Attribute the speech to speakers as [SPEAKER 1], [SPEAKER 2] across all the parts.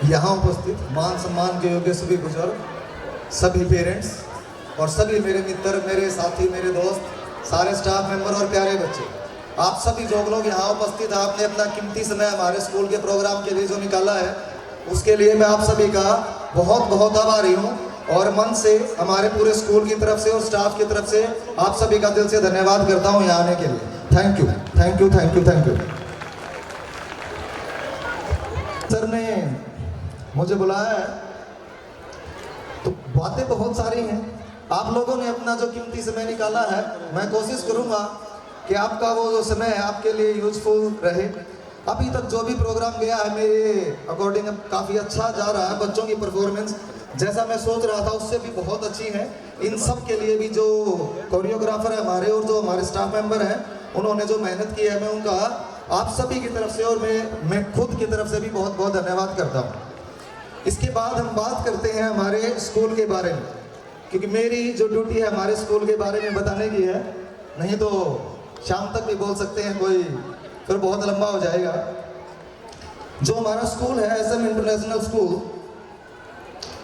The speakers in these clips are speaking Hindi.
[SPEAKER 1] यहाँ उपस्थित मान सम्मान के योग्य सभी बुजुर्ग, सभी पेरेंट्स और सभी मेरे मित्र, मेरे साथी, मेरे दोस्त, सारे स्टाफ मेंबर और प्यारे बच्चे, आप सभी जो लोग यहाँ उपस्थित हैं, आपने अपना कीमती समय हमारे स्कूल के प्रोग्राम के लिए जो निकाला है, उसके लिए मैं आप सभी का बहुत बहुत आभारी हूँ और मन से हमारे पूरे स्कूल की तरफ से और स्टाफ की तरफ से आप सभी का दिल से धन्यवाद करता हूँ यहाँ आने के लिए। Thank you, thank you, thank you, thank you. Sir ने मुझे बुलाया है तो बातें बहुत सारी हैं, आप लोगों ने अपना जो कीमती समय निकाला है, मैं कोशिश करूंगा कि आपका वो जो समय है आपके लिए यूजफुल रहे। अभी तक जो भी प्रोग्राम गया है मेरे अकॉर्डिंग काफ़ी अच्छा जा रहा है। बच्चों की परफॉर्मेंस जैसा मैं सोच रहा था उससे भी बहुत अच्छी है। इन सब के लिए भी जो कोरियोग्राफर है हमारे और जो हमारे स्टाफ मेंबर हैं, उन्होंने जो मेहनत की है, मैं उनका आप सभी की तरफ से और मैं खुद की तरफ से भी बहुत बहुत धन्यवाद करता हूँ। इसके बाद हम बात करते हैं हमारे स्कूल के बारे में, क्योंकि मेरी जो ड्यूटी है हमारे स्कूल के बारे में बताने की है, नहीं तो शाम तक भी बोल सकते हैं कोई, फिर बहुत लंबा हो जाएगा। जो हमारा स्कूल है SM इंटरनेशनल स्कूल,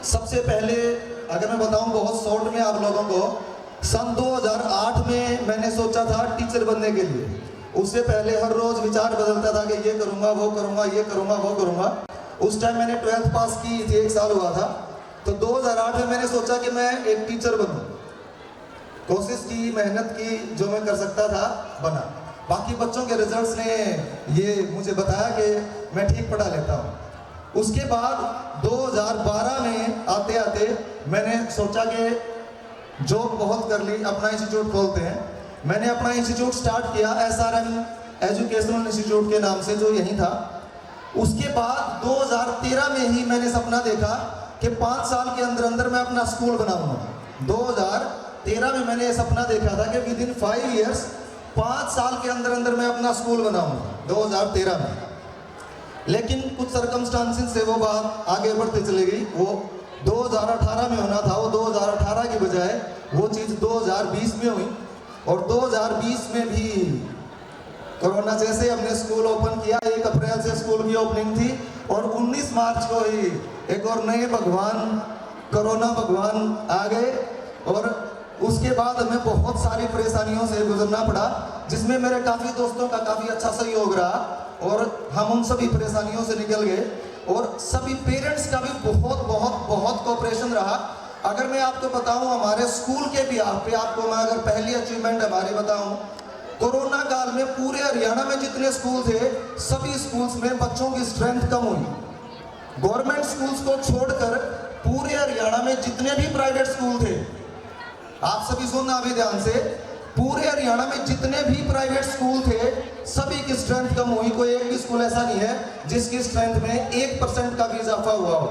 [SPEAKER 1] सबसे पहले अगर मैं बताऊं बहुत शॉर्ट में आप लोगों को, सन 2008 में मैंने सोचा था टीचर बनने के लिए। उससे पहले हर रोज विचार बदलता था कि ये करूंगा, वो करूंगा, ये करूंगा, वो करूंगा। उस टाइम मैंने 12th पास की थी, 1 साल हुआ था, तो 2008 में मैंने सोचा कि मैं एक टीचर बनूं। कोशिश की, मेहनत की, जो मैं कर सकता था बना। बाकी बच्चों के रिजल्ट्स ने ये मुझे बताया कि मैं ठीक पढ़ा लेता हूँ। उसके बाद 2012 में आते आते मैंने सोचा कि जॉब बहुत कर ली, अपना इंस्टीट्यूट खोलते हैं। मैंने अपना इंस्टीट्यूट स्टार्ट किया SRM एजुकेशनल इंस्टीट्यूट के नाम से, जो यहीं था। उसके बाद 2013 में ही मैंने सपना देखा कि 5 साल के अंदर अंदर मैं अपना स्कूल बनाऊंगा। 2013 में मैंने ये सपना देखा था कि विद इन 5 ईयर्स, 5 साल के अंदर अंदर मैं अपना स्कूल बनाऊंगा, 2013 में। लेकिन कुछ सर्कमस्टांसेस से वो बात आगे बढ़ते चली गई। वो 2018 में होना था, वो 2018 की बजाय वो चीज़ 2020 में हुई। और 2020 में भी कोरोना जैसे हमने स्कूल ओपन किया, 1 अप्रैल से स्कूल की ओपनिंग थी और 19 मार्च को ही एक और नए भगवान, कोरोना भगवान आ गए। और उसके बाद हमें बहुत सारी परेशानियों से गुजरना पड़ा, जिसमें मेरे काफ़ी दोस्तों का काफ़ी अच्छा सहयोग रहा और हम उन सभी परेशानियों से निकल गए। और सभी पेरेंट्स का भी बहुत बहुत बहुत कोऑपरेशन रहा। अगर मैं आपको बताऊं, हमारे स्कूल के भी पे आपको मैं अगर पहली अचीवमेंट हमारी बताऊं, कोरोना काल में पूरे हरियाणा में जितने स्कूल थे, सभी स्कूल्स में बच्चों की स्ट्रेंथ कम हुई। गवर्नमेंट स्कूल्स को छोड़कर पूरे हरियाणा में जितने भी प्राइवेट स्कूल थे, आप सभी सुनना अभी ध्यान से, पूरे हरियाणा में जितने भी प्राइवेट स्कूल थे, सभी की स्ट्रेंथ कम हुई। कोई एक भी स्कूल ऐसा नहीं है जिसकी स्ट्रेंथ में 1% का भी इजाफा हुआ हो।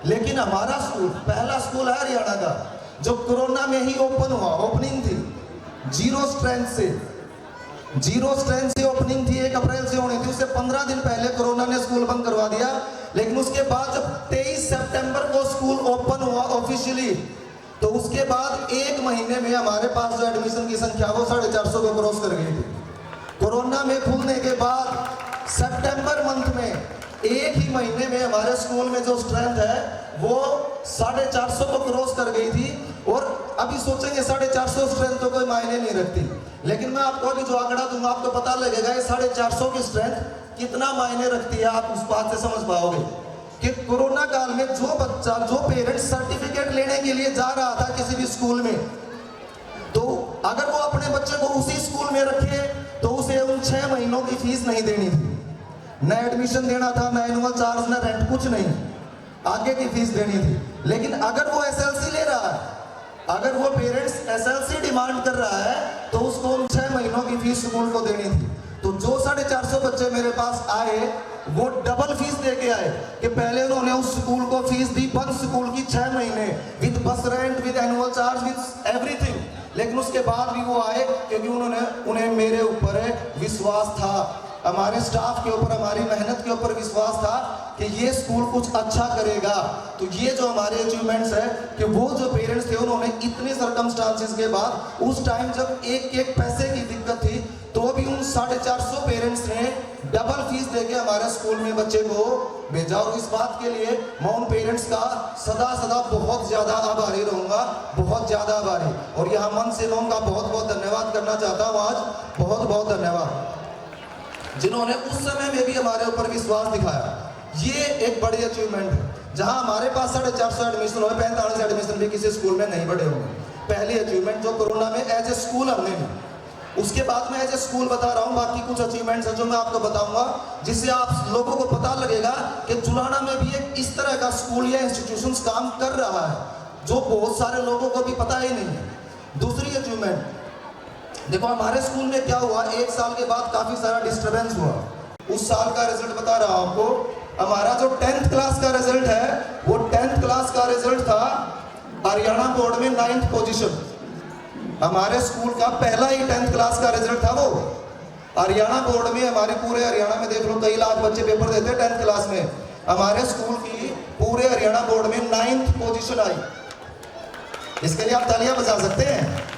[SPEAKER 1] लेकिन हमारा स्कूल पहला स्कूल है हरियाणा का जो कोरोना में ही ओपन हुआ, ओपनिंग थी, 0 स्ट्रेंथ से ओपनिंग थी, 1 अप्रैल से होनी थी। उससे 15 दिन पहले कोरोना ने स्कूल बंद करवा दिया। लेकिन उसके बाद जब 23 सितंबर को स्कूल ओपन हुआ ऑफिशियली, तो उसके बाद 1 महीने में हमारे पास जो एडमिशन की संख्या वो 450 को क्रॉस कर गई थी। कोरोना में खुलने के बाद सितंबर मंथ में 1 ही महीने में हमारे स्कूल में जो स्ट्रेंथ है वो 450 को क्रॉस कर गई थी। और अभी सोचेंगे 450 स्ट्रेंथ तो कोई मायने नहीं रखती, लेकिन मैं आपको अभी जो आंकड़ा दूंगा आपको पता लगेगा ये 450 की स्ट्रेंथ कितना मायने रखती है। आप उस बात से समझ पाओगे कि कोरोना काल में जो बच्चा, जो पेरेंट सर्टिफिकेट लेने के लिए जा रहा था किसी भी स्कूल में, तो अगर वो अपने बच्चे को उसी स्कूल में रखे तो उसे उन 6 महीनों की फीस नहीं देनी थी, न एडमिशन देना था, न एनुअल चार्ज, न रेंट, कुछ नहीं, आगे की फीस देनी थी। लेकिन अगर वो SLC ले रहा है, अगर वो पेरेंट्स SLC डिमांड कर रहा है, तो उसको उन 6 महीनों की फीस स्कूल को देनी थी। तो जो 450 बच्चे मेरे पास आए वो डबल फीस दे के आए कि पहले उन्होंने उस स्कूल को फीस दी बंद स्कूल की 6 महीने विद बस rent, with annual charge, with everything. लेकिन उसके बाद भी वो आए क्योंकि उन्हें मेरे ऊपर विश्वास था, हमारे स्टाफ के ऊपर, हमारी मेहनत के ऊपर विश्वास था कि ये स्कूल कुछ अच्छा करेगा। तो ये जो हमारे अचीवमेंट्स है कि वो जो पेरेंट्स थे उन्होंने इतने सर्कमस्टांसेस के बाद, उस टाइम जब एक पैसे की दिक्कत थी, तो भी उन 450 पेरेंट्स ने डबल फीस देके हमारे स्कूल में बच्चे को भेजा, और इस बात के लिए मैं उन पेरेंट्स का सदा सदा बहुत ज्यादा आभारी रहूंगा, बहुत ज्यादा आभारी। और यहाँ मन से मैं उनका बहुत बहुत धन्यवाद करना चाहता हूँ आज, बहुत बहुत धन्यवाद, जिन्होंने उस समय में भी हमारे ऊपर विश्वास दिखाया। ये एक बड़ी अचीवमेंट है। जहां हमारे पास 450 एडमिशन हुए, 45 एडमिशन भी किसी स्कूल में नहीं बढ़े होंगे। पहली अचीवमेंट जो कोरोना में एज ए स्कूल हमने ली। उसके बाद में एज ए स्कूल बता रहा हूँ, बाकी कुछ अचीवमेंट्स है जो मैं आपको बताऊंगा, जिससे आप लोगों को पता लगेगा कि जुलाना में भी एक इस तरह का स्कूल या इंस्टीट्यूशन काम कर रहा है, जो बहुत सारे लोगों को भी पता ही नहीं है। दूसरी अचीवमेंट देखो, हमारे स्कूल में क्या हुआ, एक साल के बाद काफी सारा डिस्टर्बेंस हुआ। उस साल का रिजल्ट बता रहा हूं आपको। हमारा जो 10th क्लास का रिजल्ट है, वो 10th क्लास का रिजल्ट था हरियाणा बोर्ड में 9th पोजीशन। हमारे स्कूल का पहला ही 10th क्लास का रिजल्ट था वो। हरियाणा बोर्ड में हमारे पूरे हरियाणा में देख लो, कई लाख बच्चे पेपर देते हैं 10th क्लास में। हमारे स्कूल की पूरे हरियाणा बोर्ड में 9th पोजीशन आई। इसके लिए आप तालियां बजा सकते हैं।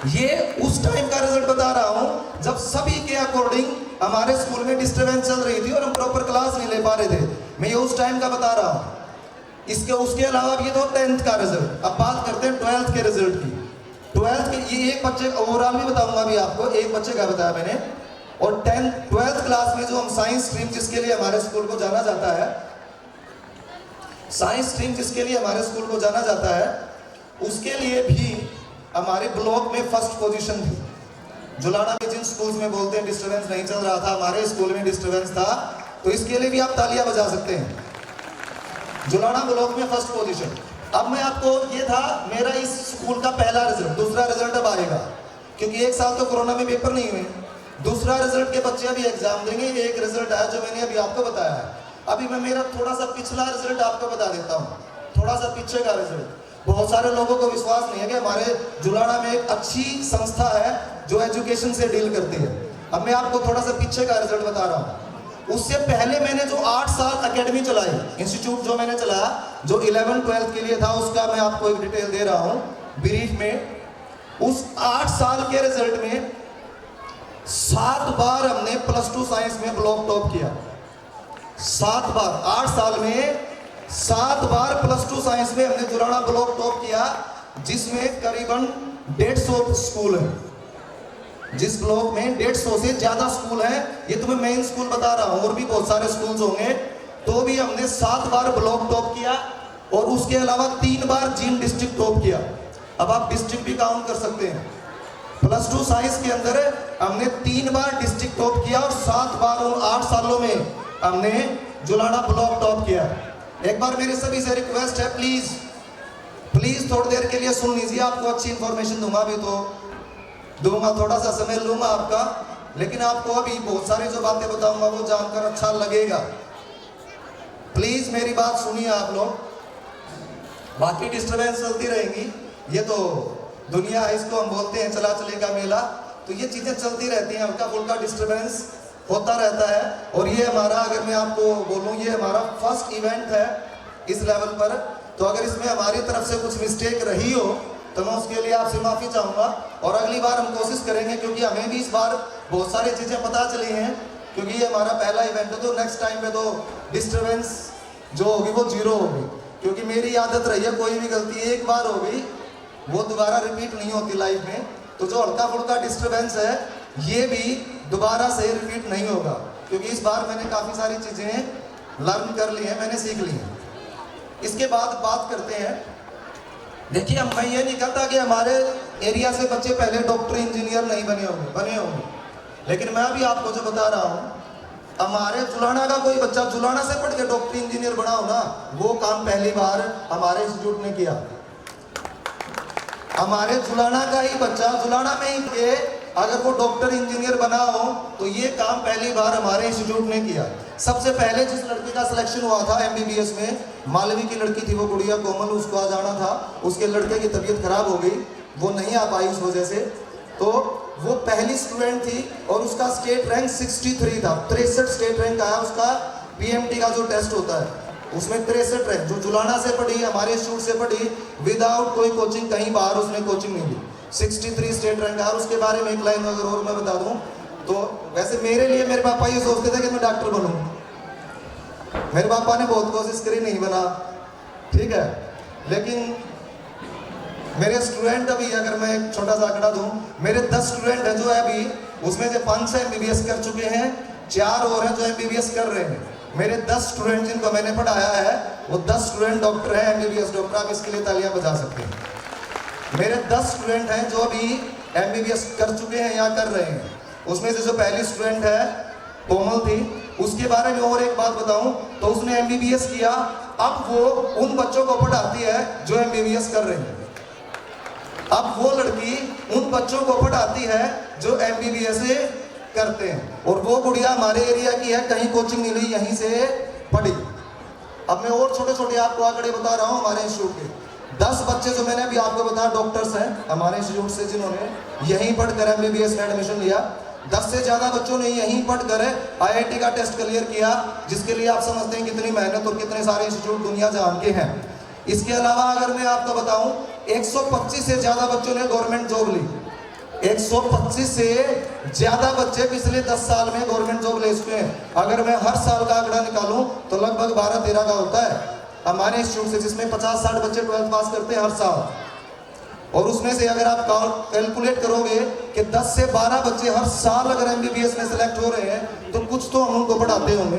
[SPEAKER 1] ये उस टाइम का रिजल्ट बता रहा हूं जब सभी के अकॉर्डिंग हमारे स्कूल में डिस्टर्बेंस चल रही थी और हम प्रॉपर क्लास नहीं ले पा रहे थे। मैं ये उस टाइम का बता रहा हूं। उसके अलावा ये तो 10th का रिजल्ट। अब बात करते हैं 12th के रिजल्ट की। 12th के ये एक बच्चे ओवरऑल भी बताऊंगा अभी आपको, एक बच्चे का बताया मैंने। और 12th क्लास में जो हम साइंस स्ट्रीम जिसके लिए हमारे स्कूल को जाना जाता है, साइंस स्ट्रीम जिसके लिए हमारे स्कूल को जाना जाता है, उसके लिए भी हमारे ब्लॉक में फर्स्ट पोजीशन थी। जुलाना में जिन स्कूल्स में बोलते हैं डिस्टर्बेंस नहीं चल रहा था, हमारे स्कूल में डिस्टर्बेंस था, तो इसके लिए भी आप तालियां बजा सकते हैं। जुलाना ब्लॉक में फर्स्ट पोजीशन। अब मैं आपको, ये था मेरा इस स्कूल का पहला रिजल्ट। दूसरा रिजल्ट अब आएगा, क्योंकि एक साल तो कोरोना में पेपर नहीं हुए। दूसरा रिजल्ट के बच्चे अभी एग्जाम देंगे। एक रिजल्ट आया जो मैंने अभी आपको बताया है। अभी मैं मेरा थोड़ा सा पिछला रिजल्ट आपको बता देता हूँ, थोड़ा सा पीछे का रिजल्ट। बहुत सारे लोगों को विश्वास नहीं है कि हमारे जुलाना में एक अच्छी संस्था है जो एजुकेशन से डील करती है। अब मैं आपको थोड़ा सा पीछे का रिजल्ट बता रहा हूँ। उससे पहले मैंने जो 8 साल एकेडमी चलाई, इंस्टीट्यूट जो मैंने चलाया, जो 11-12 के लिए था, उसका मैं आपको एक डिटेल दे रहा हूँ ब्रीफ में। उस 8 साल के रिजल्ट में 7 बार हमने +2 साइंस में ब्लॉक टॉप किया। 7 बार, 8 साल में 7 बार +2 साइंस में हमने जुलाना ब्लॉक टॉप किया, जिसमें करीबन 150 स्कूल है। जिस ब्लॉक में 150 से ज्यादा स्कूल है, ये तुम्हें मेन स्कूल बता रहा हूं, और भी बहुत सारे स्कूल्स होंगे, तो भी हमने 7 बार ब्लॉक टॉप किया। और उसके अलावा 3 बार जींद डिस्ट्रिक्ट टॉप किया। अब आप डिस्ट्रिक्ट भी काउंट कर सकते हैं। +2 साइंस के अंदर हमने 3 बार डिस्ट्रिक्ट टॉप किया, और 7 बार उन 8 सालों में हमने जुलाना ब्लॉक टॉप किया। एक बार मेरे सभी से रिक्वेस्ट है, प्लीज थोड़ी देर के लिए सुन लीजिए। आपको अच्छी इंफॉर्मेशन दूंगा, भी तो दूंगा, थोड़ा सा समय लूंगा आपका, लेकिन आपको अभी बहुत सारी जो बातें बताऊंगा वो जानकर अच्छा लगेगा। प्लीज मेरी बात सुनिए आप लोग। बाकी डिस्टर्बेंस चलती रहेंगी, ये तो दुनिया है, इसको हम बोलते हैं चला चले का मेला। तो ये चीजें चलती रहती हैं, हल्का फुल्का डिस्टर्बेंस होता रहता है। और ये हमारा, अगर मैं आपको बोलूं, ये हमारा फर्स्ट इवेंट है इस लेवल पर। तो अगर इसमें हमारी तरफ से कुछ मिस्टेक रही हो तो मैं उसके लिए आपसे माफी चाहूंगा, और अगली बार हम कोशिश करेंगे, क्योंकि हमें भी इस बार बहुत सारी चीजें पता चली हैं, क्योंकि ये हमारा पहला इवेंट है। तो नेक्स्ट टाइम पे तो डिस्टर्बेंस जो होगी वो 0 होगी, क्योंकि मेरी आदत रही है, कोई भी गलती एक बार हो गई वो दोबारा रिपीट नहीं होती लाइफ में। तो जो हल्का फुल्का डिस्टर्बेंस है, ये भी दोबारा से रिपीट नहीं होगा, क्योंकि इस बार मैंने काफ़ी सारी चीज़ें लर्न कर ली हैं, मैंने सीख ली हैं। इसके बाद बात करते हैं, देखिए मैं ये नहीं कहता कि हमारे एरिया से बच्चे पहले डॉक्टर इंजीनियर नहीं बने होंगे, लेकिन मैं भी आपको जो बता रहा हूँ, हमारे जुलाना का कोई बच्चा जुलाना से पढ़ के डॉक्टर इंजीनियर बना हो ना, वो काम पहली बार हमारे इंस्टीट्यूट ने किया। हमारे जुलाना का ही बच्चा जुलाना में ही के अगर वो डॉक्टर इंजीनियर बना हो, तो ये काम पहली बार हमारे इंस्टीट्यूट ने किया। सबसे पहले जिस लड़की का सिलेक्शन हुआ था MBBS में, मालवी की लड़की थी वो, गुड़िया कोमल, उसको आ जाना था। उसके लड़के की तबीयत खराब हो गई, वो नहीं आ पाई उस वजह से, तो वो पहली स्टूडेंट थी और उसका स्टेट रैंक 63 था। 63 स्टेट रैंक आया उसका। PMT का जो टेस्ट होता है उसमें 63 रैंक, जो जुलाना से पढ़ी, हमारे इंस्टीट्यूट से पढ़ी, विदाउट कोई कोचिंग, कहीं बाहर उसने कोचिंग नहीं ली। 63 स्टेट रैंक है। और उसके बारे में एक लाइन अगर और मैं बता दूं तो वैसे मेरे लिए मेरे पापा ये सोचते थे कि मैं डॉक्टर बनूं। मेरे पापा ने बहुत कोशिश करी, नहीं बना, ठीक है। लेकिन मेरे स्टूडेंट अभी, अगर मैं एक छोटा सा आंकड़ा दूं, मेरे 10 स्टूडेंट हैं जो है अभी, उसमें से 5 से MBBS कर चुके हैं, 4 और हैं जो MBBS कर रहे हैं। मेरे 10 स्टूडेंट जिनको मैंने पढ़ाया है वो 10 स्टूडेंट डॉक्टर हैं, MBBS डॉक्टर। आप इसके लिए तालियां बजा सकते हैं। मेरे 10 स्टूडेंट हैं जो अभी MBBS कर चुके हैं या कर रहे हैं। उसमें से जो पहली स्टूडेंट है कोमल थी, उसके बारे में और एक बात बताऊं तो उसने MBBS किया, अब वो उन बच्चों को पढ़ाती है जो MBBS कर रहे हैं। अब वो लड़की उन बच्चों को पढ़ाती है जो MBBS करते हैं। और वो गुड़िया हमारे एरिया की है, कहीं कोचिंग नहीं ली, यहीं से पढ़ी। अब मैं और छोटे छोटे आपको आंकड़े बता रहा हूँ हमारे इंस्टीट्यूट के। 10 बच्चे जो मैंने अभी आपको बताया डॉक्टर्स हैं हमारे इंस्टीट्यूट से, जिन्होंने यहीं पढ़कर MBBS में एडमिशन लिया। 10 से ज़्यादा बच्चों ने यहीं पढ़कर IIT का टेस्ट क्लियर किया, जिसके लिए आप समझते हैं कितनी मेहनत और कितने सारे इंस्टीट्यूट दुनिया जहान के हैं। इसके अलावा अगर मैं आपको बताऊं 125 से ज़्यादा बच्चों ने गवर्नमेंट जॉब ली। 125 से ज़्यादा बच्चे पिछले 10 साल में गवर्नमेंट जॉब ले चुके हैं। अगर मैं हर साल का आंकड़ा निकालूं तो लगभग 12-13 का होता है हमारे इंस्टीट्यूट से, जिसमें 50-60 बच्चे 12th पास करते हैं हर साल। और उसमें से अगर आप कैलकुलेट करोगे कि 10 से 12 बच्चे हर साल अगर MBBS में सेलेक्ट हो रहे हैं तो कुछ तो हम उनको पढ़ाते होंगे,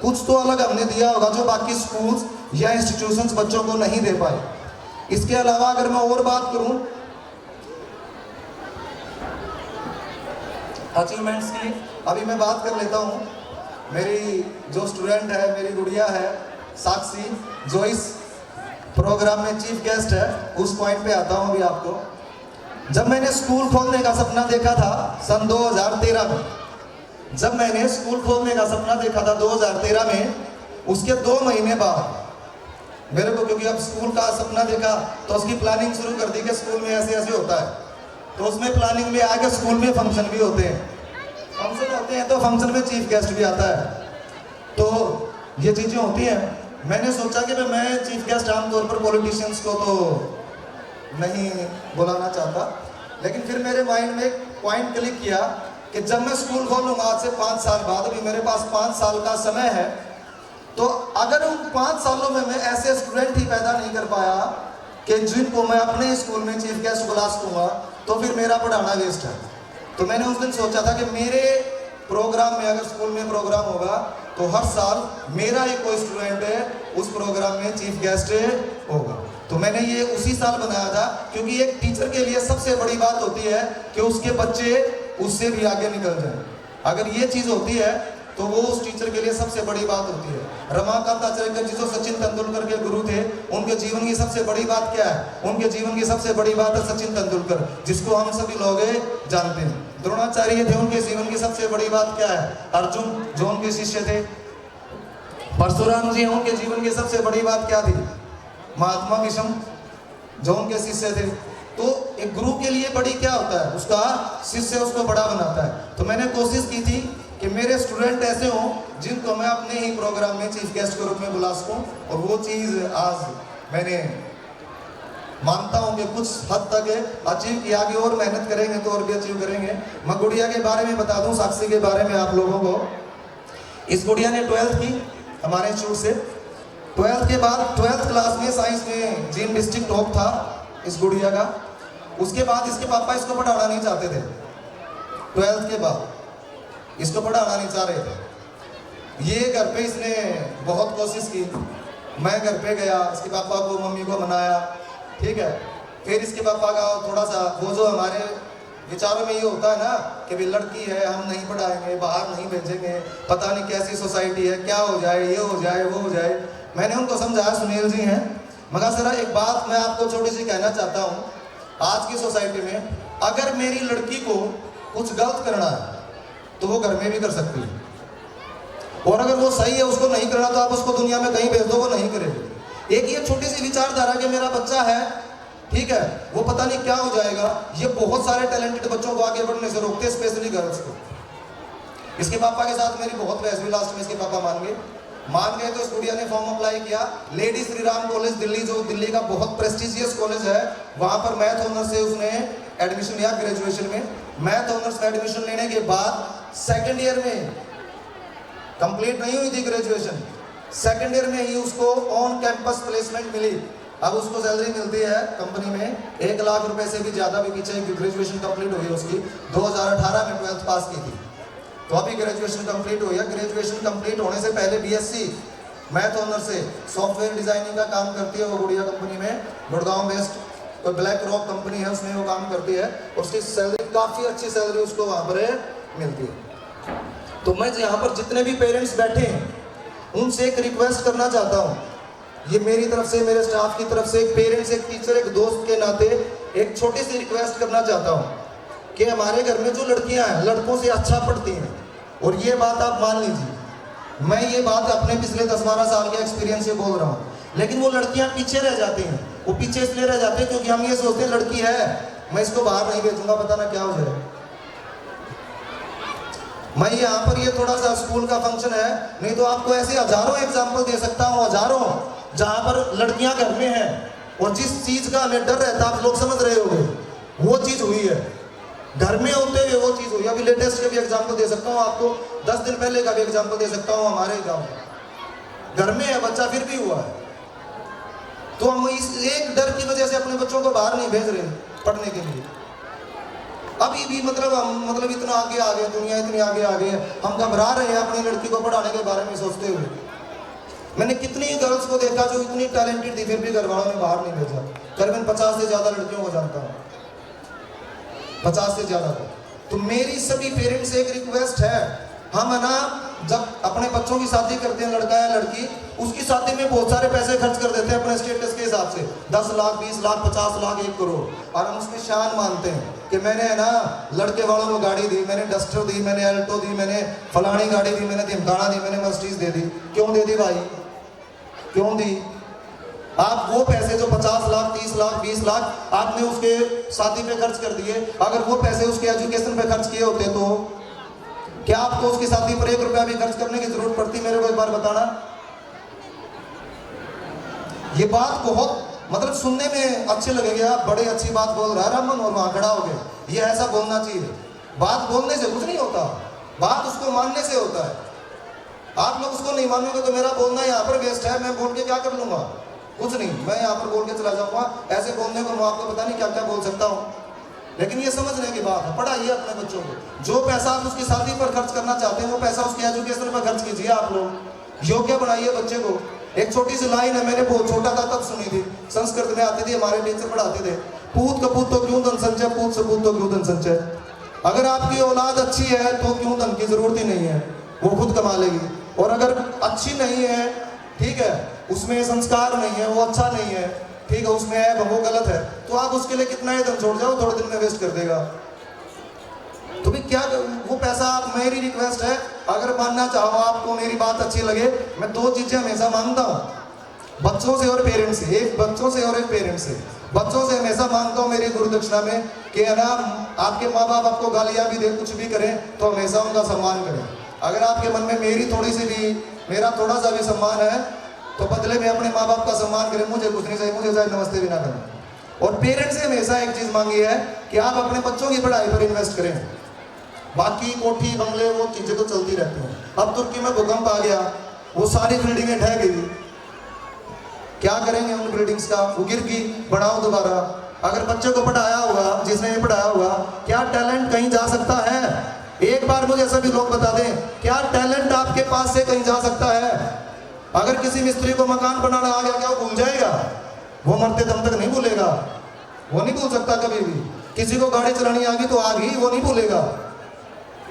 [SPEAKER 1] कुछ तो अलग हमने दिया होगा जो बाकी स्कूल्स या इंस्टीट्यूशंस बच्चों को नहीं दे पाए। इसके अलावा अगर मैं और बात करूं अचीवमेंट्स की, अभी मैं बात कर लेता हूं। मेरी जो स्टूडेंट है, मेरी गुड़िया है साक्षी, जो इस प्रोग्राम में चीफ गेस्ट है, उस पॉइंट पे आता हूं अभी आपको। जब मैंने स्कूल खोलने का सपना देखा था सन 2013 में, जब मैंने स्कूल खोलने का सपना देखा था 2013 में, उसके 2 महीने बाद मेरे को, क्योंकि अब स्कूल का सपना देखा तो उसकी प्लानिंग शुरू कर दी कि स्कूल में ऐसे ऐसे होता है, तो उसमें प्लानिंग में आगे स्कूल में फंक्शन भी होते हैं, फंक्शन होते हैं तो फंक्शन में चीफ गेस्ट भी आता है, तो ये चीज़ें होती हैं। मैंने सोचा कि मैं चीफ गेस्ट आमतौर पर पॉलिटिशियंस को तो नहीं बुलाना चाहता, लेकिन फिर मेरे माइंड में एक पॉइंट क्लिक किया कि जब मैं स्कूल खोलूँगा आज से 5 साल बाद, अभी मेरे पास 5 साल का समय है, तो अगर उन 5 सालों में मैं ऐसे स्टूडेंट ही पैदा नहीं कर पाया कि जिनको मैं अपने स्कूल में चीफ गेस्ट बुला सकूँगा, तो फिर मेरा पढ़ाना वेस्ट है। तो मैंने उस दिन सोचा था कि मेरे प्रोग्राम में, अगर स्कूल में प्रोग्राम होगा तो हर साल मेरा ही कोई स्टूडेंट है उस प्रोग्राम में चीफ गेस्ट होगा। तो मैंने ये उसी साल बनाया था, क्योंकि एक टीचर के लिए सबसे बड़ी बात होती है कि उसके बच्चे उससे भी आगे निकल जाएं। अगर ये चीज़ होती है तो वो उस टीचर के लिए सबसे बड़ी बात होती है। रमाकांत आचरेकर जी जो सचिन तेंदुलकर के गुरु थे, उनके जीवन की सबसे बड़ी बात क्या है? उनके जीवन की सबसे बड़ी बात है सचिन तेंदुलकर, जिसको हम सभी लोग जानते हैं। द्रोणाचार्य थे, उनके जीवन की सबसे बड़ी बात क्या है? अर्जुन जो उनके शिष्य थे। परशुराम जी, उनके जीवन की सबसे बड़ी बात क्या थी? महात्मा भीष्म जो उनके शिष्य थे। तो एक गुरु के लिए बड़ी क्या होता है? उसका शिष्य उसको बड़ा बनाता है। तो मैंने कोशिश की थी कि मेरे स्टूडेंट ऐसे हों जिनको मैं अपने ही प्रोग्राम में चीफ गेस्ट के रूप में बुला सकूं, और वो चीज़ आज मैंने मानता हूं कि कुछ हद तक अचीव किया। आगे और मेहनत करेंगे तो और भी अचीव करेंगे। मैं गुड़िया के बारे में बता दूं, साक्षी के बारे में आप लोगों को। इस गुड़िया ने 12th की हमारे इंस्टीट्यूट से। 12th के बाद 12th क्लास में साइंस में जीन डिस्ट्रिक्ट टॉप था इस गुड़िया का। उसके बाद इसके पापा इसको पढ़ाना नहीं चाहते थे। 12th के बाद इसको पढ़ाना नहीं चाह रहे थे। ये घर पे इसने बहुत कोशिश की। मैं घर पे गया, इसके पापा को मम्मी को मनाया, ठीक है। फिर इसके पापा का थोड़ा सा वो जो हमारे विचारों में ये होता है ना कि भी लड़की है, हम नहीं पढ़ाएंगे, बाहर नहीं भेजेंगे, पता नहीं कैसी सोसाइटी है, क्या हो जाए, ये हो जाए, वो हो जाए। मैंने उनको समझाया, सुनील जी हैं, मगर सर एक बात मैं आपको छोटी सी कहना चाहता हूँ। आज की सोसाइटी में अगर मेरी लड़की को कुछ गलत करना है तो वो घर में भी कर सकती है, और अगर वो सही है उसको नहीं करना तो आप उसको दुनिया में कहीं भेज दो, वो नहीं करेगी। एक ये छोटी सी विचारधारा कि मेरा बच्चा है, ठीक है, वो पता नहीं क्या हो जाएगा, ये बहुत सारे टैलेंटेड बच्चों को आगे बढ़ने से रोकते, स्पेशली गर्ल्स को। इसके पापा के साथ मेरी बहुत बहस हुई, लास्ट में इसके पापा मान गए। मान गए तो उस गुड़िया ने फॉर्म अप्लाई किया। लेडी श्री राम कॉलेज दिल्ली, जो दिल्ली का बहुत प्रेस्टिजियस कॉलेज है, वहां पर मैथ ऑनर्स से उसने एडमिशन लिया। ग्रेजुएशन में मैथ ऑनर्स में एडमिशन लेने के बाद सेकेंड ईयर में, कंप्लीट नहीं हुई थी ग्रेजुएशन, सेकेंड ईयर में ही उसको ऑन कैंपस प्लेसमेंट मिली। अब उसको सैलरी मिलती है कंपनी में 1 लाख रुपए से भी ज्यादा भी पीछे ग्रेजुएशन कंप्लीट हुई उसकी। 2018 में 12th पास की थी, तो अभी ग्रेजुएशन कंप्लीट हुई है। ग्रेजुएशन कंप्लीट होने से पहले बीएससी मैथ ऑनर से सॉफ्टवेयर डिजाइनिंग का काम करती है वो गुड़िया कंपनी में, गुड़गांव बेस्ड कोई ब्लैक रॉक कंपनी है, उसमें वो काम करती है। उसकी सैलरी काफी अच्छी सैलरी उसको वहां पर मिलती है। तो मैं यहाँ पर जितने भी पेरेंट्स बैठे हैं उनसे एक रिक्वेस्ट करना चाहता हूँ, ये मेरी तरफ से, मेरे स्टाफ की तरफ से, एक पेरेंट्स, एक टीचर, एक दोस्त के नाते एक छोटी सी रिक्वेस्ट करना चाहता हूँ कि हमारे घर में जो लड़कियां हैं लड़कों से अच्छा पढ़ती हैं, और ये बात आप मान लीजिए, मैं ये बात अपने पिछले 10-12 साल के एक्सपीरियंस से बोल रहा हूँ, लेकिन वो लड़कियां पीछे रह जाती हैं। वो पीछे इसलिए रह जाते हैं क्योंकि हम ये सोचते हैं लड़की है, मैं इसको बाहर नहीं भेजूंगा, पता ना क्या हो जाए। मैं यहाँ पर ये थोड़ा सा स्कूल का फंक्शन है, नहीं तो आपको ऐसे हजारों एग्जाम्पल दे सकता हूँ, हजारों, जहां पर लड़कियां घर में हैं और जिस चीज का हमें डर रहता है, आप लोग समझ रहे होंगे, वो चीज हुई है। घर में होते हुए वो चीज हुई। अभी लेटेस्ट के भी एग्जाम्पल दे सकता हूँ आपको, 10 दिन पहले का भी एग्जाम्पल दे सकता हूँ। हमारे गाँव घर में है बच्चा, फिर भी हुआ है। तो हम इस एक डर की वजह से अपने बच्चों को बाहर नहीं भेज रहे पढ़ने के लिए। अभी भी मतलब इतना आगे आ गए, दुनिया इतनी आगे आ गई है, हम घबरा रहे हैं अपनी लड़की को पढ़ाने के बारे में सोचते हुए। मैंने कितनी गर्ल्स को देखा जो इतनी टैलेंटेड थी, फिर भी घर वालों ने बाहर नहीं भेजा। करीबन 50 से ज्यादा लड़कियों को जानता हूँ, 50 से ज्यादा को। तो मेरी सभी पेरेंट्स से एक रिक्वेस्ट है, हम है ना जब अपने बच्चों की शादी करते हैं, लड़का या लड़की, उसकी शादी में बहुत सारे पैसे खर्च कर देते हैं अपने स्टेटस के हिसाब से, 10 लाख, 20 लाख, 50 लाख, 1 करोड़, और हम उसमें शान मानते हैं कि मैंने है ना लड़के वालों को गाड़ी दी, मैंने डस्टर दी, मैंने एल्टो दी, मैंने फलानी गाड़ी दी, मैंने धमकाना दी, मैंने मर्सिडीज दे दी। क्यों दे दी भाई, क्यों दी? आप वो पैसे जो 50 लाख, 30 लाख, 20 लाख आपने उसके शादी पे खर्च कर दिए, अगर वो पैसे उसके एजुकेशन पे खर्च किए होते तो क्या आपको उसकी शादी पर 1 रुपया भी खर्च करने की जरूरत पड़ती? मेरे को एक बार बताना। ये बात बहुत मतलब सुनने में अच्छी लगेगी, आप बड़े अच्छी बात बोल रहा है रामन, और वहां खड़ा हो गए, ये ऐसा बोलना चाहिए। बात बोलने से कुछ नहीं होता, बात उसको मानने से होता है। आप लोग उसको नहीं मानोगे तो मेरा बोलना यहाँ पर वेस्ट है, मैं बोल के क्या कर लूंगा? कुछ नहीं, मैं यहाँ पर बोल के चला जाऊंगा। ऐसे बोलने को मैं आपको पता नहीं क्या क्या बोल सकता हूँ, लेकिन ये समझने की बात है। पढ़ाइए अपने बच्चों को, जो पैसा आप उसकी शादी पर खर्च करना चाहते हैं वो पैसा उसकी एजुकेशन पर खर्च कीजिए। आप लोग योग्य बनाइए बच्चे को। एक छोटी सी लाइन है, मैंने बहुत छोटा था तब सुनी थी, संस्कृत में आती थी, हमारे टीचर पढ़ाते थे, पूत कपूत तो क्यों धन संचय, पूत सपूत तो क्यों धन संचय। अगर आपकी औलाद अच्छी है तो क्यों धन की जरूरत ही नहीं है, वो खुद कमा लेगी। और अगर अच्छी नहीं है, ठीक है, उसमें संस्कार नहीं है, वो अच्छा नहीं है, ठीक है, उसमें है वो गलत है, तो आप उसके लिए कितना ही धन छोड़ जाओ, थोड़े दिन में वेस्ट कर देगा। तो भी क्या वो पैसा आप, मेरी रिक्वेस्ट है, अगर मानना चाहो, आपको मेरी बात अच्छी लगे, मैं 2 चीजें हमेशा मांगता हूँ, बच्चों से और पेरेंट्स से। एक बच्चों से और एक पेरेंट्स से। बच्चों से हमेशा मांगता हूँ मेरी गुरु दक्षिणा में कि है ना, आपके माँ बाप आपको गालियाँ भी दे, कुछ भी करें, तो हमेशा उनका सम्मान करें। अगर आपके मन में मेरा थोड़ा सा भी सम्मान है तो बदले में अपने माँ बाप का सम्मान करें। मुझे कुछ नहीं चाहिए, मुझे चाहे नमस्ते भी ना करें। और पेरेंट्स से हमेशा एक चीज मांगी है कि आप अपने बच्चों की पढ़ाई पर इन्वेस्ट करें। बाकी कोठी बंगले वो चीजें तो चलती रहती हैं। अब तुर्की में भूकंप आ गया, वो सारी बिल्डिंगें ढह गई, क्या करेंगे उन बिल्डिंग्स का? वो गिर गई, बनाओ दोबारा। अगर बच्चे को पढ़ाया होगा, जिसने ये पढ़ाया होगा, क्या टैलेंट कहीं जा सकता है? एक बार मुझे सभी लोग बता दें, क्या टैलेंट आपके पास से कहीं जा सकता है? अगर किसी मिस्त्री को मकान बनाना आ गया, क्या वो भूल जाएगा? वो मरते दम तक नहीं भूलेगा, वो नहीं भूल सकता कभी भी। किसी को गाड़ी चलानी आ गई तो आ गई, वो नहीं भूलेगा।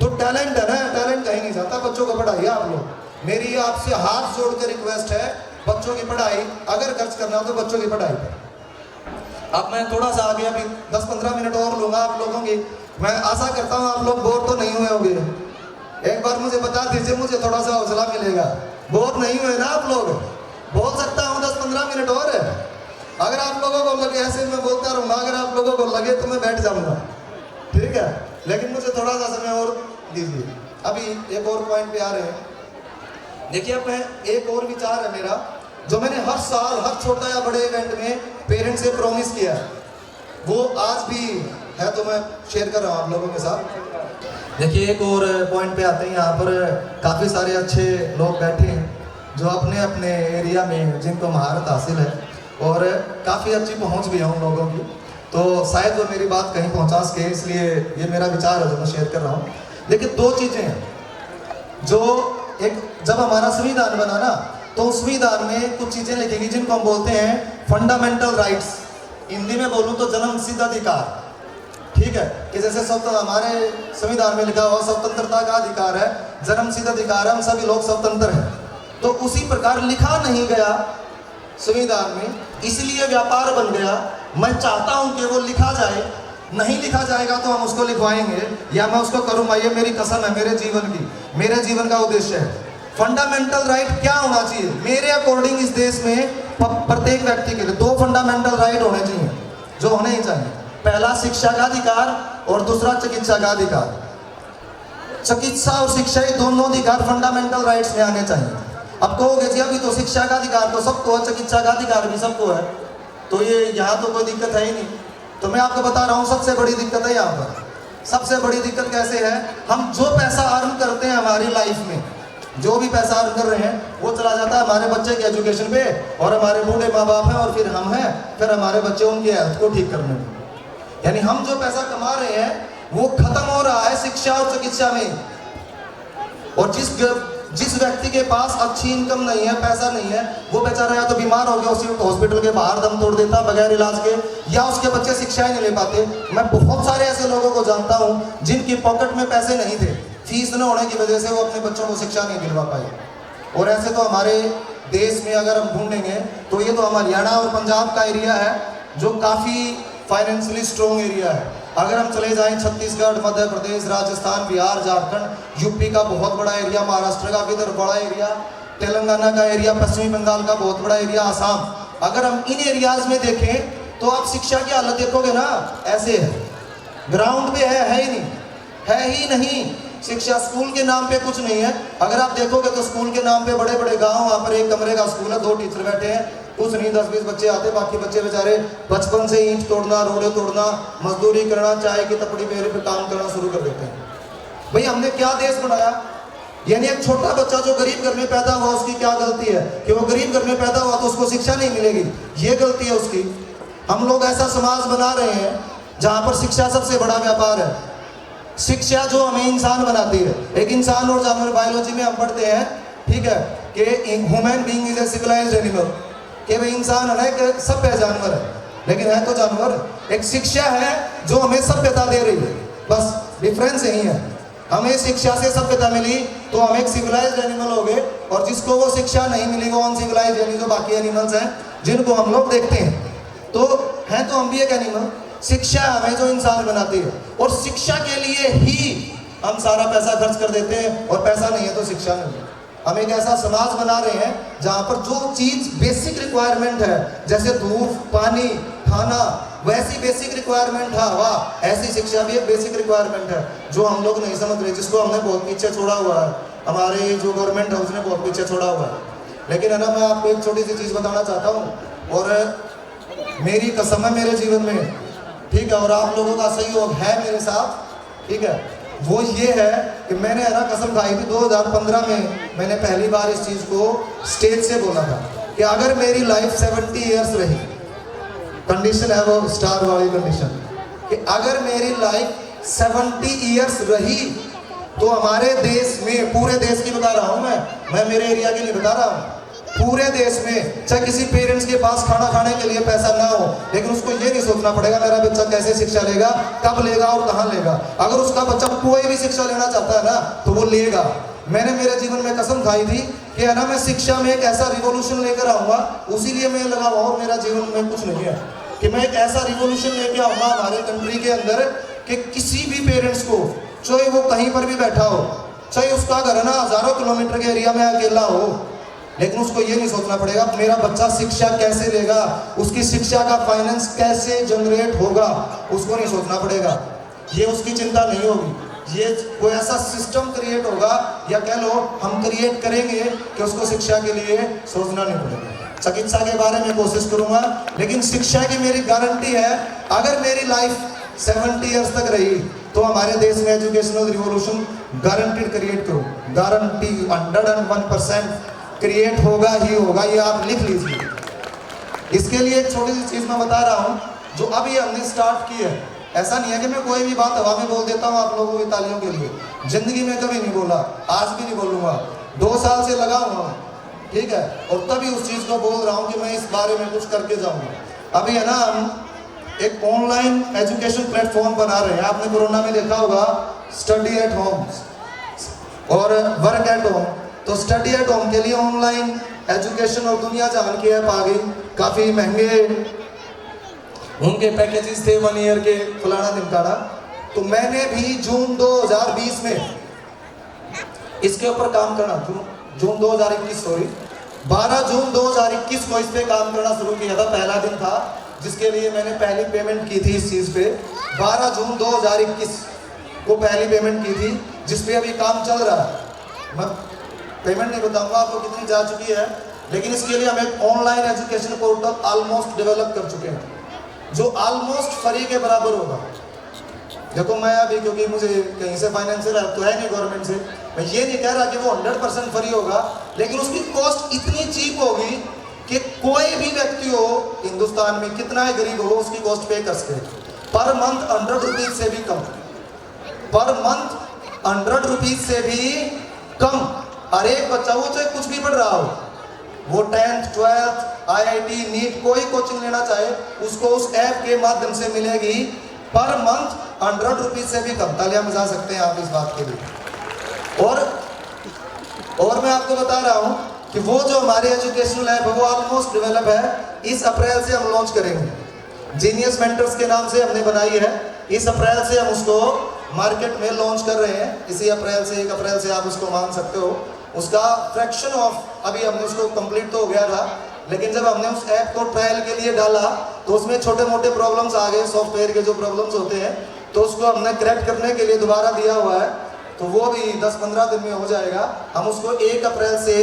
[SPEAKER 1] तो टैलेंट है ना, टैलेंट कहीं नहीं जाता। बच्चों को पढ़ाइए आप लोग। मेरी आपसे हाथ जोड़कर रिक्वेस्ट है, बच्चों की पढ़ाई अगर खर्च करना हो तो बच्चों की पढ़ाई। अब मैं थोड़ा सा आगे अभी 10-15 मिनट और लूंगा आप लोगों की। मैं आशा करता हूँ आप लोग बोर तो नहीं हुए होंगे। एक बार मुझे बता दीजिए, मुझे थोड़ा सा हौसला मिलेगा। बोर नहीं हुए ना आप लोग? बोल सकता हूँ 10-15 मिनट और। अगर आप लोगों को लगे, ऐसे मैं बोलता रहूँगा, अगर आप लोगों को लगे तो मैं बैठ जाऊँगा, ठीक है, लेकिन मुझे थोड़ा सा समय और दीजिए। अभी एक और पॉइंट पे आ रहे हैं। देखिए, अब मैं एक और विचार है मेरा, जो मैंने हर साल हर छोटा या बड़े इवेंट में पेरेंट्स से प्रॉमिस किया है, वो आज भी है, तो मैं शेयर कर रहा हूँ आप लोगों के साथ। देखिए, एक और पॉइंट पे आते हैं। यहाँ पर काफ़ी सारे अच्छे लोग बैठे हैं जो अपने अपने एरिया में जिनको महारत हासिल है और काफ़ी अच्छी पहुँच भी है उन लोगों की, तो शायद वो मेरी बात कहीं पहुँचा सके, इसलिए ये मेरा विचार है जो मैं शेयर कर रहा हूँ। देखिए, दो चीज़ें हैं जो एक, जब हमारा संविधान बना ना, तो संविधान में कुछ चीज़ें लिखी गई जिनको हम बोलते हैं फंडामेंटल राइट्स। हिंदी में बोलूँ तो जन्म सिद्ध अधिकार, ठीक है, कि जैसे हमारे संविधान में लिखा हुआ स्वतंत्रता का अधिकार है, जन्म सिद्ध अधिकार है, हम सभी लोग स्वतंत्र हैं। तो उसी प्रकार लिखा नहीं गया संविधान में, इसलिए व्यापार बन गया। मैं चाहता हूं कि वो लिखा जाए, नहीं लिखा जाएगा तो हम उसको लिखवाएंगे या मैं उसको करूंगा, ये मेरी कसम है मेरे जीवन की, मेरे जीवन का उद्देश्य है। फंडामेंटल राइट क्या होना चाहिए मेरे अकॉर्डिंग? इस देश में प्रत्येक व्यक्ति के लिए दो फंडामेंटल राइट होने चाहिए, जो होने ही चाहिए। पहला शिक्षा का अधिकार और दूसरा चिकित्सा का अधिकार। चिकित्सा और शिक्षा, ये दोनों अधिकार फंडामेंटल राइट्स में आने चाहिए। अब कहोगे जी अभी तो शिक्षा का अधिकार तो सबको है, चिकित्सा का अधिकार भी सबको है, तो ये यहाँ तो कोई दिक्कत है ही नहीं। तो मैं आपको बता रहा हूँ सबसे बड़ी दिक्कत है यहाँ पर। सबसे बड़ी दिक्कत कैसे है? हम जो पैसा अर्न करते हैं हमारी लाइफ में, जो भी पैसा अर्न कर रहे हैं वो चला जाता है हमारे बच्चे के एजुकेशन पे, और हमारे बूढ़े माँ बाप हैं और फिर हम हैं, फिर हमारे बच्चे उनकी हेल्थ को ठीक करने में। यानी हम जो पैसा कमा रहे हैं वो खत्म हो रहा है शिक्षा और चिकित्सा में। और जिस व्यक्ति के पास अच्छी इनकम नहीं है, पैसा नहीं है, वो बेचारा या तो बीमार हो गया, उसी हॉस्पिटल के बाहर दम तोड़ देता बगैर इलाज के, या उसके बच्चे शिक्षा ही नहीं ले पाते। मैं बहुत सारे ऐसे लोगों को जानता हूँ जिनकी पॉकेट में पैसे नहीं थे, फीस न होने की वजह से वो अपने बच्चों को शिक्षा नहीं दिलवा पाए। और ऐसे तो हमारे देश में अगर हम ढूंढेंगे तो ये तो हरियाणा और पंजाब का एरिया है जो काफ़ी फाइनेंशियली स्ट्रॉन्ग एरिया है। अगर हम चले जाएं छत्तीसगढ़, मध्य प्रदेश, राजस्थान, बिहार, झारखंड, यूपी का बहुत बड़ा एरिया, महाराष्ट्र का भी इधर बड़ा एरिया, तेलंगाना का एरिया, पश्चिमी बंगाल का बहुत बड़ा एरिया, आसाम, अगर हम इन एरियाज में देखें तो आप शिक्षा की हालत देखोगे ना, ऐसे है, ग्राउंड पे है ही नहीं, है ही नहीं। शिक्षा स्कूल के नाम पे कुछ नहीं है। अगर आप देखोगे तो स्कूल के नाम पे बड़े बड़े गांव, वहाँ पर एक कमरे का स्कूल है, 2 टीचर बैठे हैं, कुछ नहीं, 10-20 बच्चे आते, बाकी बच्चे बेचारे बचपन से ईंट तोड़ना, रोड़े तोड़ना, मजदूरी करना, चाय की तपड़ी पे काम करना शुरू कर देते हैं। भाई हमने क्या देश बनाया? यानी एक छोटा बच्चा जो गरीब घर में पैदा हुआ उसकी क्या गलती है कि वो गरीब घर में पैदा हुआ तो उसको शिक्षा नहीं मिलेगी? ये गलती है उसकी। हम लोग ऐसा समाज बना रहे हैं जहाँ पर शिक्षा सबसे बड़ा व्यापार है। शिक्षा जो हमें इंसान बनाती है, एक इंसान और जानवर, बायोलॉजी में हम पढ़ते हैं, ठीक है, कि human being is a civilized animal, कि भाई इंसान है एक सभ्य जानवर है, लेकिन है तो जानवर। एक शिक्षा है जो हमें सभ्यता दे रही है, बस डिफरेंस यही है। हमें शिक्षा से सभ्यता मिली तो हम एक सिविलाइज्ड एनिमल हो गए, और जिसको वो शिक्षा नहीं मिली वो अनसिविलाइज्ड, यानी जो बाकी एनिमल्स हैं जिनको हम लोग देखते हैं, तो हैं तो हम भी एक एनिमल। शिक्षा हमें जो इंसान बनाती है, और शिक्षा के लिए ही हम सारा पैसा खर्च कर देते हैं, और पैसा नहीं है तो शिक्षा नहीं। हम एक ऐसा समाज बना रहे हैं जहाँ पर जो चीज़ बेसिक रिक्वायरमेंट है, जैसे धूप, पानी, खाना, वैसी बेसिक रिक्वायरमेंट है हवा, ऐसी शिक्षा भी एक बेसिक रिक्वायरमेंट है जो हम लोग नहीं समझ रहे, जिसको हमने बहुत पीछे छोड़ा हुआ है। हमारे जो गवर्नमेंट है उसने बहुत पीछे छोड़ा हुआ है। लेकिन है ना, मैं आपको एक छोटी सी चीज़ बताना चाहता हूँ, और मेरी कसम है मेरे जीवन में, ठीक है, और आप लोगों का सहयोग है मेरे साथ, ठीक है, वो ये है कि मैंने है ना कसम खाई थी 2015 में, मैंने पहली बार इस चीज़ को स्टेज से बोला था कि अगर मेरी लाइफ 70 ईयर्स रही, कंडीशन है वो स्टार वाली कंडीशन, कि अगर मेरी लाइफ 70 ईयर्स रही तो हमारे देश में, पूरे देश की बता रहा हूँ मैं मेरे एरिया की नहीं बता रहा हूँ, पूरे देश में चाहे किसी पेरेंट्स के पास खाना खाने के लिए पैसा ना हो, लेकिन उसको ये नहीं सोचना पड़ेगा मेरा बच्चा कैसे शिक्षा लेगा, कब लेगा और कहाँ लेगा। अगर उसका बच्चा कोई भी शिक्षा लेना चाहता है ना तो वो लेगा। मैंने मेरे जीवन में कसम खाई थी कि है ना, मैं शिक्षा में एक ऐसा रिवॉल्यूशन लेकर आऊँगा, उसीलिए मैं लगा हुआ और मेरा जीवन में कुछ नहीं है, कि मैं एक ऐसा रिवॉल्यूशन लेके आऊँगा हमारे कंट्री के अंदर कि किसी भी पेरेंट्स को, चाहे वो कहीं पर भी बैठा हो, चाहे उसका घर है ना हज़ारों किलोमीटर के एरिया में अकेला हो, लेकिन उसको ये नहीं सोचना पड़ेगा मेरा बच्चा शिक्षा कैसे लेगा, उसकी शिक्षा का फाइनेंस कैसे जनरेट होगा, उसको नहीं सोचना पड़ेगा, ये उसकी चिंता नहीं होगी। ये कोई ऐसा सिस्टम क्रिएट होगा, या कह लो हम क्रिएट करेंगे कि उसको शिक्षा के लिए सोचना नहीं पड़ेगा। चिकित्सा के बारे में कोशिश करूंगा, लेकिन शिक्षा की मेरी गारंटी है, अगर मेरी लाइफ 70 ईयर्स तक रही तो हमारे देश में एजुकेशनल रिवॉल्यूशन गारंटीड क्रिएट करूँ, गारंटी 101% क्रिएट होगा ही होगा, ये आप लिख लीजिए। इसके लिए एक छोटी सी चीज मैं बता रहा हूँ जो अभी हमने स्टार्ट की है। ऐसा नहीं है कि मैं कोई भी बात हवा में बोल देता हूँ आप लोगों की तालियों के लिए, जिंदगी में कभी नहीं बोला, आज भी नहीं बोलूंगा। 2 साल से लगा हुआ हूँ, ठीक है, और तभी उस चीज को बोल रहा हूँ कि मैं इस बारे में कुछ करके जाऊंगा। अभी है ना, हम एक ऑनलाइन एजुकेशन प्लेटफॉर्म बना रहे हैं। आपने कोरोना में देखा होगा स्टडी एट होम और वर्क एट होम, तो स्टडी एट होम के लिए ऑनलाइन एजुकेशन और दुनिया जहान की ऐप आ गई। काफी महंगे उनके पैकेजेस थे 1 ईयर के, फलाना ढिमकाना। तो मैंने भी जून 2020 में इसके ऊपर काम करना, जून 2021 सॉरी 12 जून 2021 को इस पे काम करना शुरू किया था। पहला दिन था जिसके लिए मैंने पहली पेमेंट की थी इस चीज पे। 12 जून 2021 को पहली पेमेंट की थी, जिस पे अभी काम चल रहा है। मैं पेमेंट नहीं बताऊंगा आपको कितनी जा चुकी है, लेकिन इसके लिए हम एक online education portal almost develop कर चुके हैं, जो ऑलमोस्ट फ्री के बराबर होगा। देखो मैं अभी, क्योंकि मुझे कहीं से फाइनेंशियल हेल्प तो है नहीं गवर्नमेंट से, मैं ये नहीं कह रहा कि वो 100% फ्री होगा, लेकिन उसकी कॉस्ट इतनी चीप होगी कि कोई भी व्यक्ति हो हिंदुस्तान में, कितना ही गरीब हो, उसकी कॉस्ट पे कर सके। पर मंथ 100 रुपीज से भी कम, पर मंथ 100 रुपीज से भी कम। हर एक बच्चा हो चाहे कुछ भी पढ़ रहा हो, वो 10th 12th IIT नीट कोई कोचिंग लेना चाहे, उसको उस ऐप के माध्यम से मिलेगी पर मंथ 100 रुपीज से भी कम। तालियां बजा सकते हैं आप इस बात के लिए। और मैं आपको बता रहा हूं कि वो जो हमारी एजुकेशनल ऐप है वो ऑलमोस्ट डेवलप है। इस अप्रैल से हम लॉन्च करेंगे, जीनियस मेंटर्स के नाम से हमने बनाई है। इस अप्रैल से हम उसको मार्केट में लॉन्च कर रहे हैं। इसी अप्रैल से, 1 अप्रैल से आप उसको मान सकते हो। उसका फ्रैक्शन ऑफ, अभी हमने उसको कंप्लीट तो हो गया था, लेकिन जब हमने उस ऐप को ट्रायल के लिए डाला तो उसमें छोटे मोटे प्रॉब्लम्स आ गए, सॉफ्टवेयर के जो प्रॉब्लम्स होते हैं, तो उसको हमने करेक्ट करने के लिए दोबारा दिया हुआ है। तो वो भी 10-15 दिन में हो जाएगा। हम उसको 1 अप्रैल से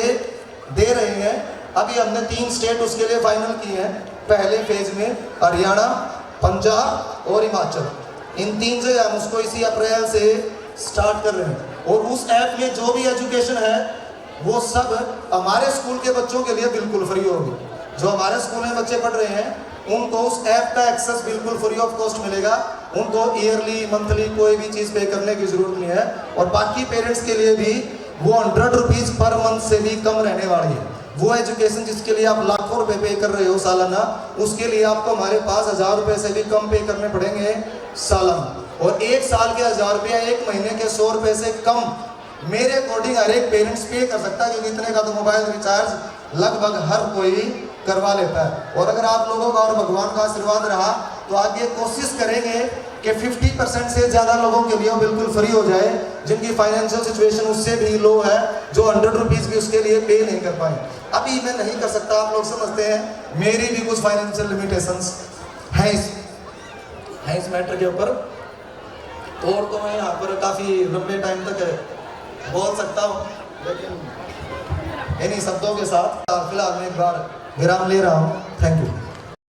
[SPEAKER 1] दे रहे हैं। अभी हमने 3 स्टेट उसके लिए फाइनल किए हैं। पहले फेज में हरियाणा, पंजाब और हिमाचल, इन 3 जगह हम उसको इसी अप्रैल से स्टार्ट कर रहे हैं। और उस ऐप में जो भी एजुकेशन है वो सब हमारे स्कूल के बच्चों के लिए बिल्कुल फ्री होगी। जो हमारे स्कूल में बच्चे पढ़ रहे हैं उनको उस ऐप का एक्सेस बिल्कुल फ्री ऑफ कॉस्ट मिलेगा। उनको ईयरली, मंथली कोई भी चीज़ पे करने की जरूरत नहीं है। और बाकी पेरेंट्स के लिए भी वो 100 रुपीज़ पर मंथ से भी कम रहने वाली है। वो एजुकेशन जिसके लिए आप लाखों रुपए पे कर रहे हो सालाना, उसके लिए आपको हमारे पास 1000 रुपये से भी कम पे करने पड़ेंगे सालाना। और 1 साल के 1000 रुपया, 1 महीने के 100 रुपये से कम मेरे अकॉर्डिंग हर एक पेरेंट्स पे कर सकता है, क्योंकि इतने का तो मोबाइल रिचार्ज लगभग हर कोई करवा लेता है। और अगर आप लोगों का और भगवान का आशीर्वाद रहा तो आगे कोशिश करेंगे कि 50% से ज़्यादा लोगों के लिए बिल्कुल फ्री हो जाए, जिनकी फाइनेंशियल सिचुएशन उससे भी लो है, जो 100 रुपीज़ भी उसके लिए पे नहीं कर पाए। अभी मैं नहीं कर सकता, आप लोग समझते हैं, मेरी भी कुछ फाइनेंशियल लिमिटेशंस हैं इस मैटर के ऊपर। और तो मैं यहाँ पर काफ़ी लंबे टाइम तक बोल सकता हूँ, लेकिन इन्हीं शब्दों के साथ फिलहाल मैं एक बार विराम ले रहा हूँ। Thank you.